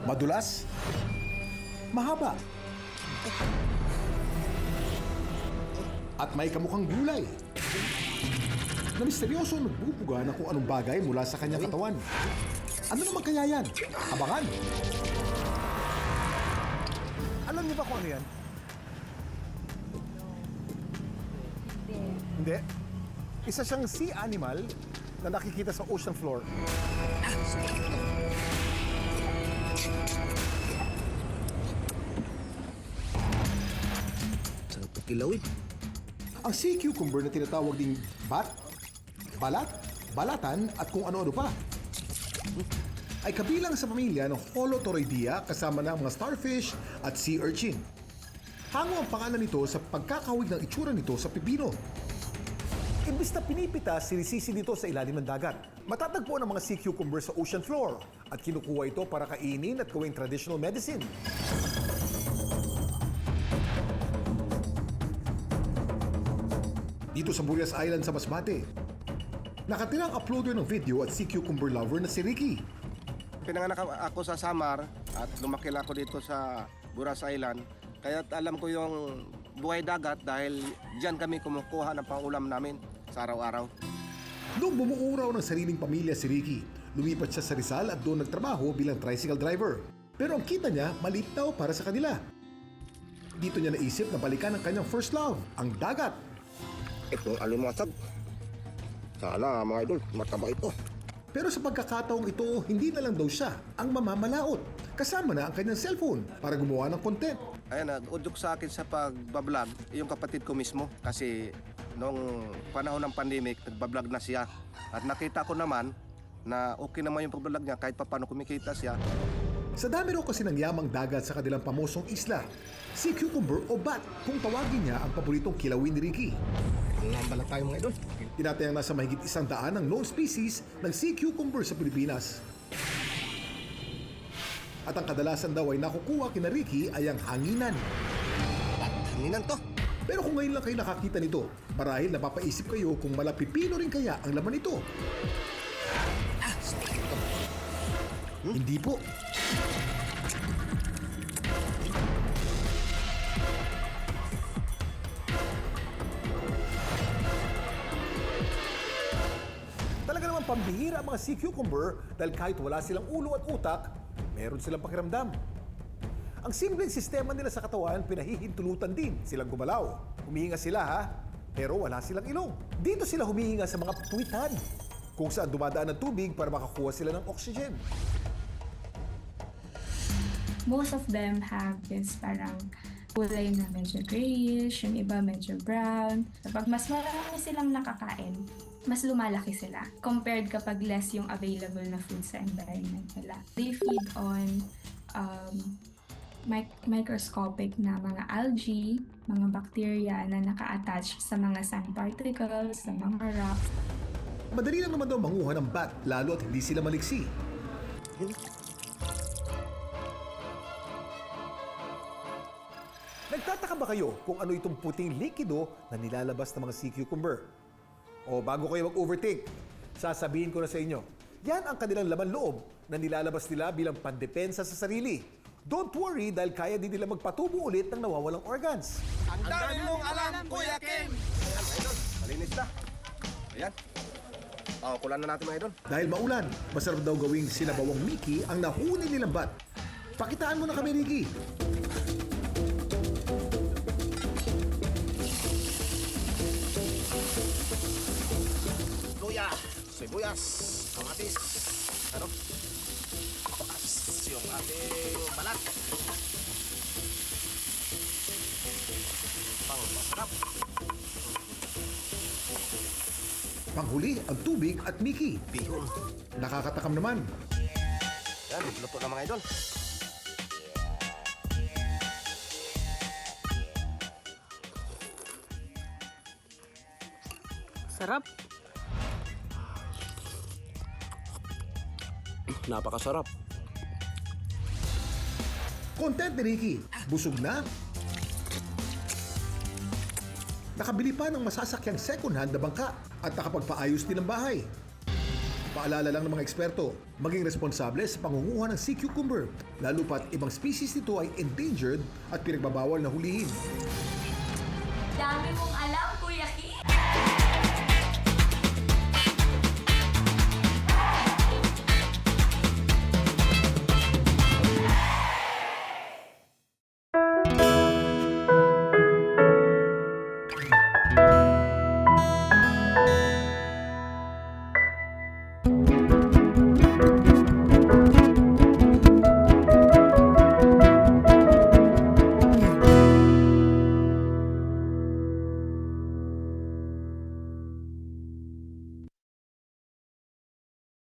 Madulas, mahaba, at may kamukhang gulay na misteryoso nagbubuga ng kung anong bagay mula sa kanyang katawan. Ano naman kaya yan? Abangan! Alam niyo ba kung ano yan? Hindi. Isa siyang sea animal na nakikita sa ocean floor. Sarap na kilawin. Ang sea cucumber na tinatawag ding balat, balatan at kung ano-ano pa ay kabilang sa pamilya ng Holothuridae kasama ng mga starfish at sea urchin. Hango ang pangalan nito sa pagkakawig ng itsura nito sa pipino. Imbis na pinipitas, sinisisi dito sa ilalim ng dagat. Matatagpuan ang mga sea cucumber sa ocean floor at kinukuha ito para kainin at gawing traditional medicine. Dito sa Burias Island sa Masbate, nakatirang uploader ng video at sea cucumber lover na si Ricky. Pinanganak ako sa Samar at lumaki ako dito sa Buras Island. Kaya alam ko yung buhay dagat dahil diyan kami kumukuha ng pangulam namin sa araw-araw. Noong bumuo raw ng sariling pamilya si Ricky, lumipat siya sa Rizal at doon nagtrabaho bilang tricycle driver. Pero ang kita niya, maliit daw para sa kanila. Dito niya naisip na balikan ang kanyang first love, ang dagat. Itong alimasag. Sana mga idol, mataba ito. Pero sa pagkakataong ito, hindi na lang daw siya ang mamamalaot. Kasama na ang kanyang cellphone para gumawa ng content. Ayan, nag-udyok sa akin sa pagbablog yung kapatid ko mismo. Kasi noong panahon ng pandemic, nagbablog na siya. At nakita ko naman na okay naman yung pagbablog niya kahit paano kumikita siya. Sa dami raw kasi ng yamang dagat sa kanilang pamosong isla, sea cucumber o bat kung tawagin niya ang paboritong kilawin ni Ricky. Nambala tayo mga idol. Tinatayang nasa mahigit 100 ng known species ng sea cucumber sa Pilipinas. At ang kadalasan daw ay nakukuha kina Ricky ay ang hanginan. Hanginan to. Pero kung ngayon lang kayo nakakita nito, marahil napapaisip kayo kung malapipino rin kaya ang laman nito. Hindi po. Talaga naman pambihira ang mga sea cucumber dahil kahit wala silang ulo at utak, meron silang pakiramdam. Ang simpleng sistema nila sa katawan, pinahihintulutan din silang gumalaw. Humihinga sila ha, pero wala silang ilong. Dito sila humihinga sa mga puwitan, kung saan dumadaan ng tubig para makakuha sila ng oxygen. Most of them have this parang kulay na medyo grayish, yung iba medyo brown. Kapag mas marami silang nakakain, mas lumalaki sila compared kapag less yung available na food sa environment nila. They feed on microscopic na mga algae, mga bacteria na naka-attach sa mga sand particles, sa mga rocks. Madali lang naman daw manguha ng bat, lalo at hindi sila maliksi. Nagtataka ba kayo kung ano itong puting likido na nilalabas ng mga sea cucumber? O bago kayo mag-overthink, sasabihin ko na sa inyo, yan ang kanilang laman loob na nilalabas nila bilang pandepensa sa sarili. Don't worry dahil kaya din nila magpatubo ulit ng nawawalang organs. Ang dami mong alam, Kuya Ken! Ayan, mga idol. Malinis na. Ayan. Kulan na natin mga idol. Dahil maulan, masarap daw gawing sinabawang Mickey ang nahuli nilang bat. Pakitaan mo na kami, Ricky. Luya, sibuyas, kamatis, pakas yung ating balat. Pang-masarap. Panghuli ang tubig at Mickey. Bihon. Nakakatakam naman. Yan, luto na mga idol. Sarap. Napakasarap. Content ni Ricky. Busog na. Nakabili pa ng masasakyang second hand na bangka at nakapagpaayos din ng bahay. Paalala lang ng mga eksperto, maging responsable sa pangunguha ng sea cucumber, lalo pat ibang species nito ay endangered at pinagbabawal na hulihin. Dami mong alam,